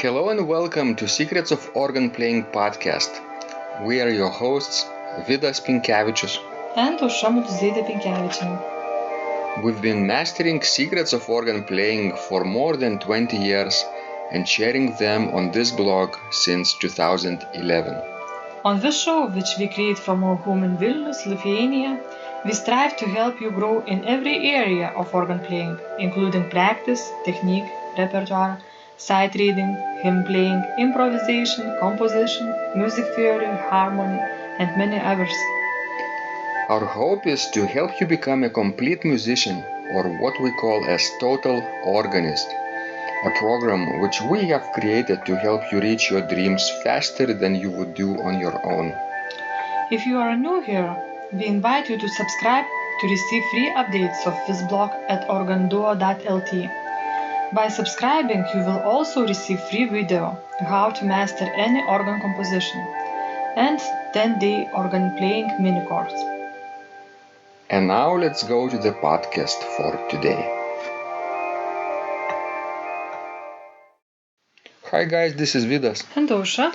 Hello and welcome to Secrets of Organ Playing podcast. We are your hosts, Vidas and We've been mastering secrets of organ playing for more than 20 years and sharing them on this blog since 2011. On this show, which we create from our home in Vilnius, Lithuania, we strive to help you grow in every area of organ playing, including practice, technique, repertoire, sight reading, hymn playing, improvisation, composition, music theory, harmony, and many others. Our hope is to help you become a complete musician, or what we call as total organist, a program which we have created to help you reach your dreams faster than you would do on your own. If you are new here, we invite you to subscribe to receive free updates of this blog at organduo.lt. By subscribing, you will also receive free video how to master any organ composition and 10-day organ playing mini course. And now let's go to the podcast for today. Hi guys, this is Vidas. And Ausra.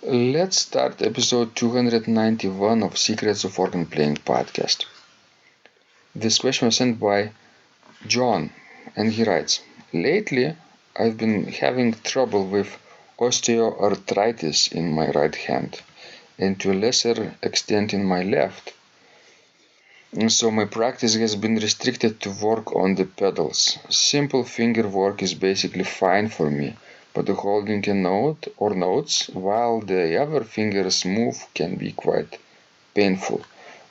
Let's start episode 291 of Secrets of Organ Playing podcast. This question was sent by John, and he writes, "Lately, I've been having trouble with osteoarthritis in my right hand, and to a lesser extent in my left. And so my practice has been restricted to work on the pedals. Simple finger work is basically fine for me, but the holding a note or notes while the other fingers move can be quite painful.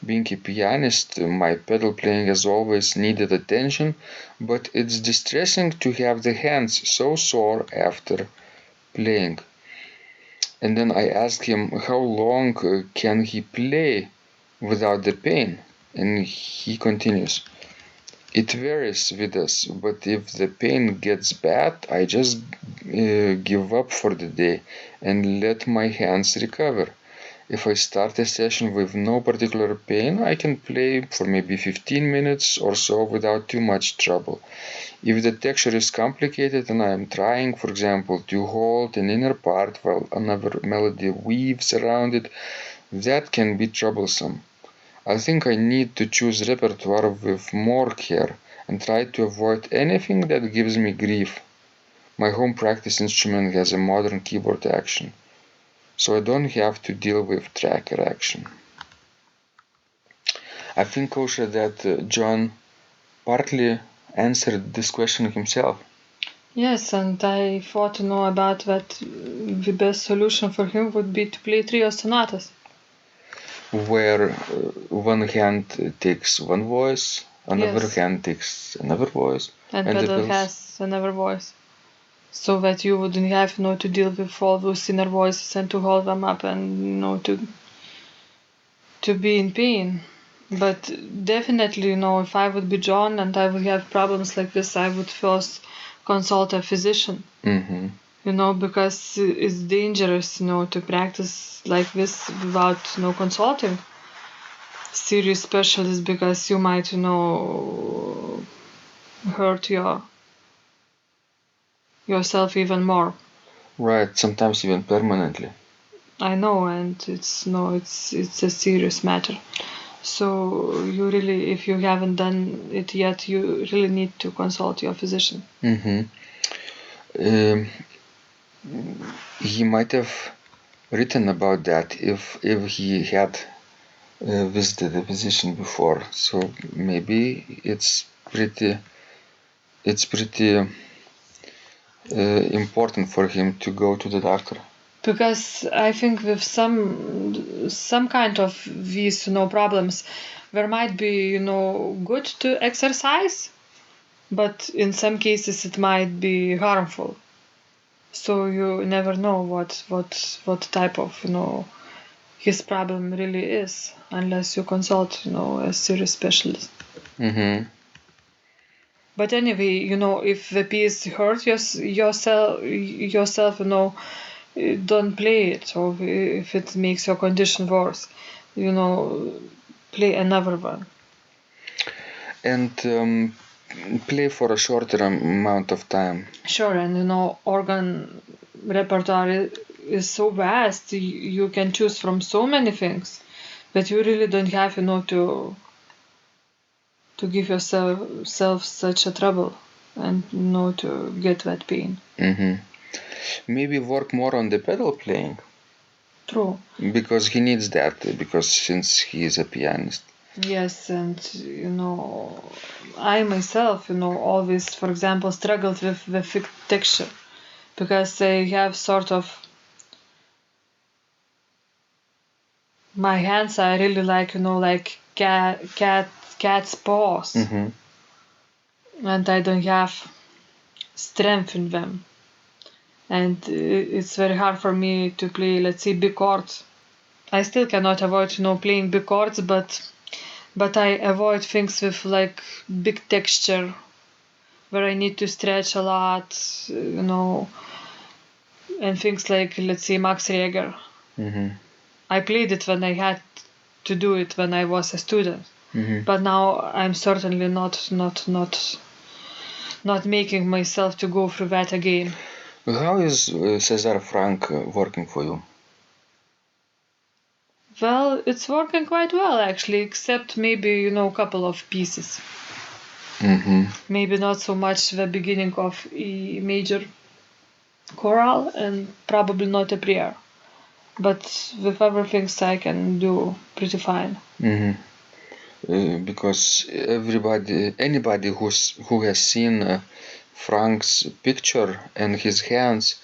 Being a pianist, my pedal playing has always needed attention, but it's distressing to have the hands so sore after playing." And then I asked him how long can he play without the pain, and he continues, "It varies with us, but if the pain gets bad, I just give up for the day and let my hands recover. If I start a session with no particular pain, I can play for maybe 15 minutes or so without too much trouble. If the texture is complicated and I am trying, for example, to hold an inner part while another melody weaves around it, that can be troublesome. I think I need to choose repertoire with more care and try to avoid anything that gives me grief. My home practice instrument has a modern keyboard action, so I don't have to deal with tracker action." I think also that John partly answered this question himself. Yes, and I thought to know about that the best solution for him would be to play trio sonatas. Where one hand takes one voice, another hand takes another voice, and pedal has another voice. So that you wouldn't have to deal with all those inner voices and to hold them up and to be in pain. But definitely, if I would be John and I would have problems like this, I would first consult a physician. Mm-hmm. Because it's dangerous, to practice like this without, consulting serious specialist, because you might, hurt yourself even more. Right, sometimes even permanently. I know, and it's a serious matter. So you really, if you haven't done it yet, you really need to consult your physician. Mm-hmm. He might have written about that if he had visited a physician before. So maybe it's pretty important for him to go to the doctor. Because I think with some kind of these problems, there might be good to exercise, but in some cases it might be harmful. So you never know what type of his problem really is unless you consult a serious specialist. Mm-hmm. But anyway, if the piece hurts yourself, don't play it. Or if it makes your condition worse, play another one. And play for a shorter amount of time. Sure, and organ repertoire is so vast. You can choose from so many things, but you really don't have, to give yourself such a trouble and to get that pain. Mm-hmm. Maybe work more on the pedal playing. True. Because he needs that, because since he is a pianist. Yes, and I myself, always, for example, struggled with the thick texture because I have sort of my hands are really like like cat's paws, and I don't have strength in them, and it's very hard for me to play, let's say, big chords. I still cannot avoid playing big chords, but I avoid things with like big texture where I need to stretch a lot, and things like, let's say, Max Reger. I played it when I had to do it when I was a student, but now I'm certainly not making myself to go through that again. How is César Franck working for you? Well, it's working quite well actually, except maybe a couple of pieces. Maybe not so much the beginning of E major chorale and probably not a prayer, but with other things I can do pretty fine. Because anybody who has seen Frank's picture and his hands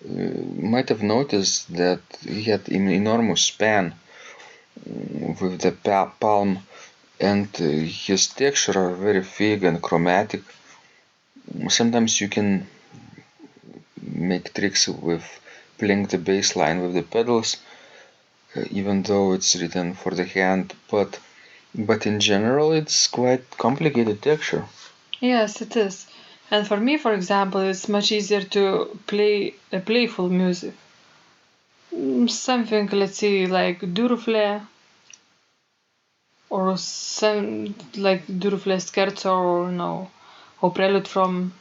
might have noticed that he had an enormous span with the palm, and his texture are very thick and chromatic. Sometimes you can make tricks with playing the bass line with the pedals, even though it's written for the hand, but in general it's quite complicated texture. Yes, it is. And for me, for example, it's much easier to play a playful music. Something, let's say, like Duruflé, or some like Duruflé scherzo, or prelude from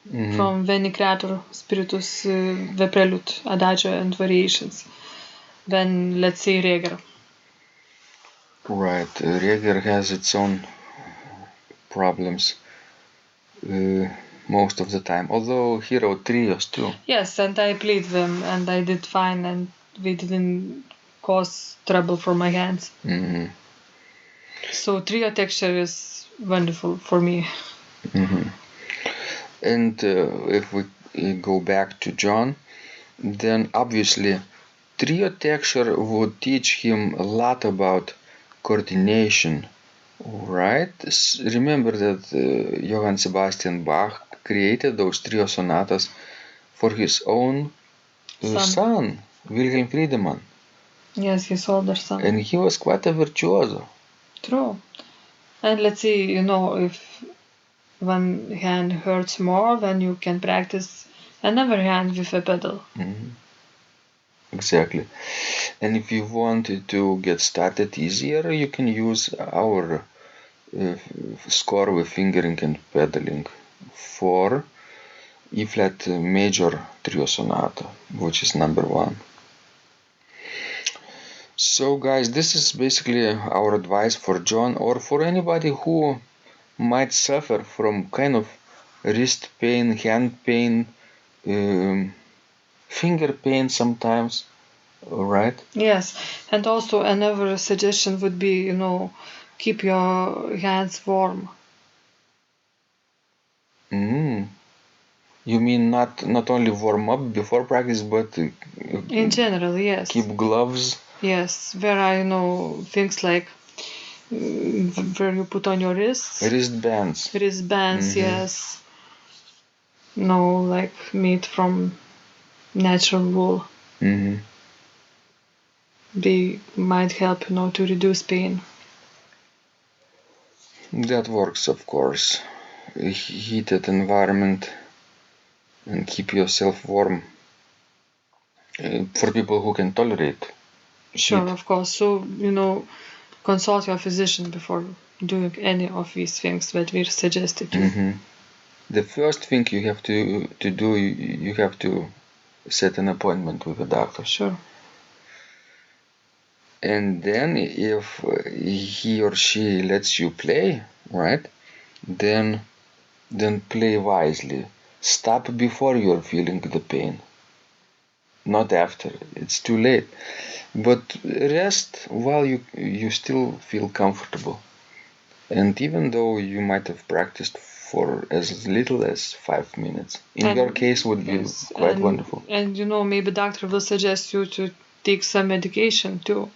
Veni Creator Spiritus, the prelude, adagio, and variations, than, let's say, Reger. Right, Reger has its own problems most of the time, although he wrote trios too. Yes, and I played them, and I did fine, and they didn't cause trouble for my hands. So trio texture is wonderful for me. And if we go back to John, then obviously trio texture would teach him a lot about coordination, right? Remember that Johann Sebastian Bach created those trio sonatas for his own son, Wilhelm Friedemann. Yes, his older son. And he was quite a virtuoso. True. And let's see, if one hand hurts more, then you can practice another hand with a pedal. Exactly. And if you wanted to get started easier, you can use our score with fingering and pedaling for E-flat major trio sonata, which is number 1. So guys, this is basically our advice for John, or for anybody who might suffer from kind of wrist pain, hand pain, finger pain sometimes, right? Yes, and also another suggestion would be, keep your hands warm. You mean not only warm up before practice, but in general, yes. Keep gloves. Yes, there are, things like where you put on your wrists. Wristbands. Wristbands, yes. Like made from natural wool. They might help, to reduce pain. That works, of course. A heated environment and keep yourself warm. For people who can tolerate Sure, heat. of course. So, consult your physician before doing any of these things that we suggested you. The first thing you have to do, you have to set an appointment with a doctor. Sure. And then if he or she lets you play, right, then play wisely. Stop before you're feeling the pain, not after. It's too late. But rest while you still feel comfortable. And even though you might have practiced for as little as 5 minutes, in your case would be quite wonderful. And maybe doctor will suggest you to take some medication too,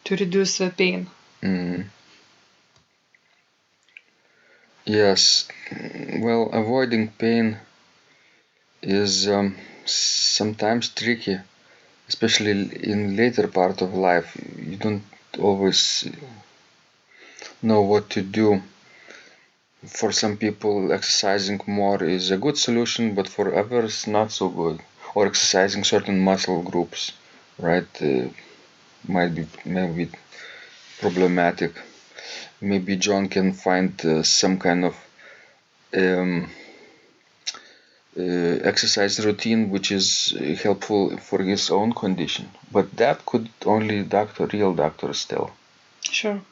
to reduce the pain. Yes, well, avoiding pain is sometimes tricky, especially in later part of life. You don't always know what to do. For some people, exercising more is a good solution, but for others, not so good. Or exercising certain muscle groups, right, might be problematic. Maybe John can find some kind of exercise routine which is helpful for his own condition, but that could only real doctors tell. Sure.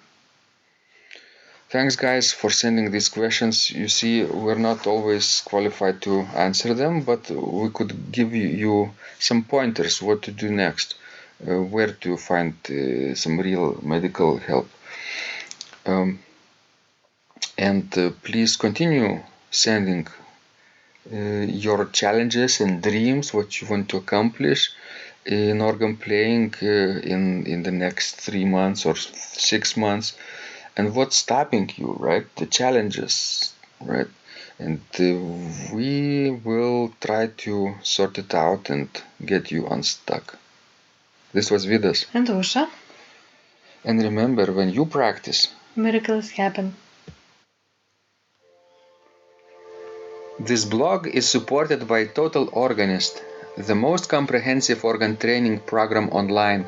Thanks guys for sending these questions. You see, we're not always qualified to answer them, but we could give you some pointers what to do next, where to find some real medical help. And please continue sending your challenges and dreams, what you want to accomplish in organ playing in the next 3 months or 6 months, and what's stopping you, right? The challenges, right? And we will try to sort it out and get you unstuck. This was Vidas. And Ausra. And remember, when you practice, miracles happen. This blog is supported by Total Organist, the most comprehensive organ training program online,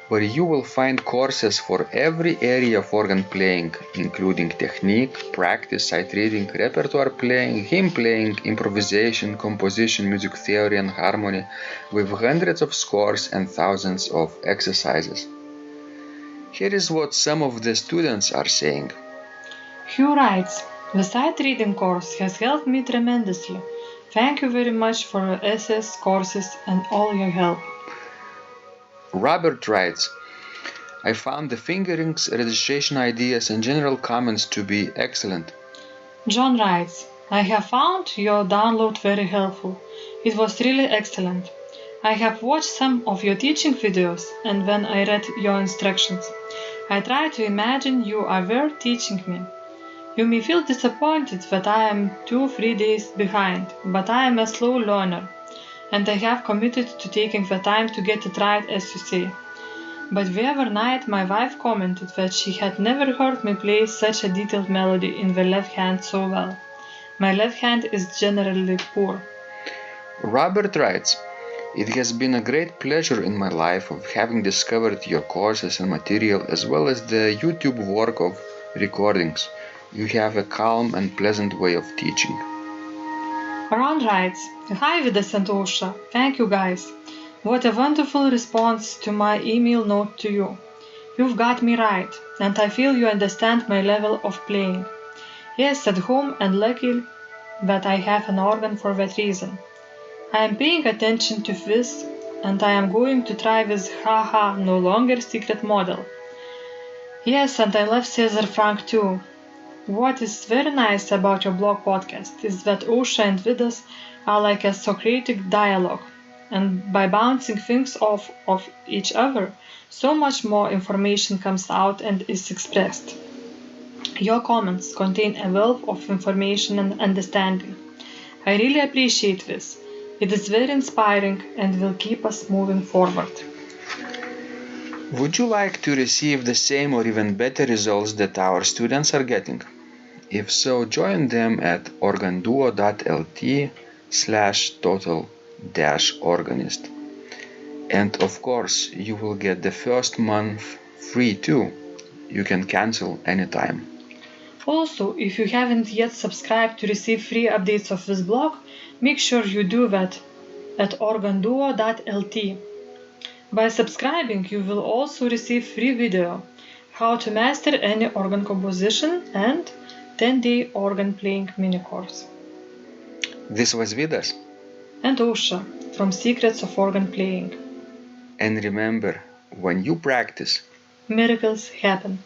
where you will find courses for every area of organ playing, including technique, practice, sight reading, repertoire playing, hymn playing, improvisation, composition, music theory and harmony, with hundreds of scores and thousands of exercises. Here is what some of the students are saying. Hugh writes, "The sight reading course has helped me tremendously. Thank you very much for your SS courses and all your help." Robert writes, "I found the fingerings, registration ideas and general comments to be excellent." John writes, "I have found your download very helpful. It was really excellent. I have watched some of your teaching videos, and when I read your instructions, I tried to imagine you were teaching me. You may feel disappointed that I am 2-3 days behind, but I am a slow learner, and I have committed to taking the time to get it right, as you say. But the other night my wife commented that she had never heard me play such a detailed melody in the left hand so well. My left hand is generally poor." Robert writes, "It has been a great pleasure in my life of having discovered your courses and material as well as the YouTube work of recordings. You have a calm and pleasant way of teaching." Ron writes, "Hi Vidas and Ausra, thank you guys. What a wonderful response to my email note to you. You've got me right, and I feel you understand my level of playing. Yes, at home, and lucky that I have an organ for that reason. I am paying attention to this, and I am going to try this haha no longer secret model. Yes, and I love Cesar Frank too. What is very nice about your blog podcast is that Ausra and Vidas are like a Socratic dialogue, and by bouncing things off of each other, so much more information comes out and is expressed. Your comments contain a wealth of information and understanding. I really appreciate this. It is very inspiring and will keep us moving forward." Would you like to receive the same or even better results that our students are getting? If so, join them at organduo.lt/total-organist. And of course, you will get the first month free too. You can cancel anytime. Also, if you haven't yet subscribed to receive free updates of this blog, make sure you do that at organduo.lt. By subscribing, you will also receive free video, how to master any organ composition and 10-day organ playing mini course. This was Vidas. And Ausra from Secrets of Organ Playing. And remember, when you practice, Miracles happen.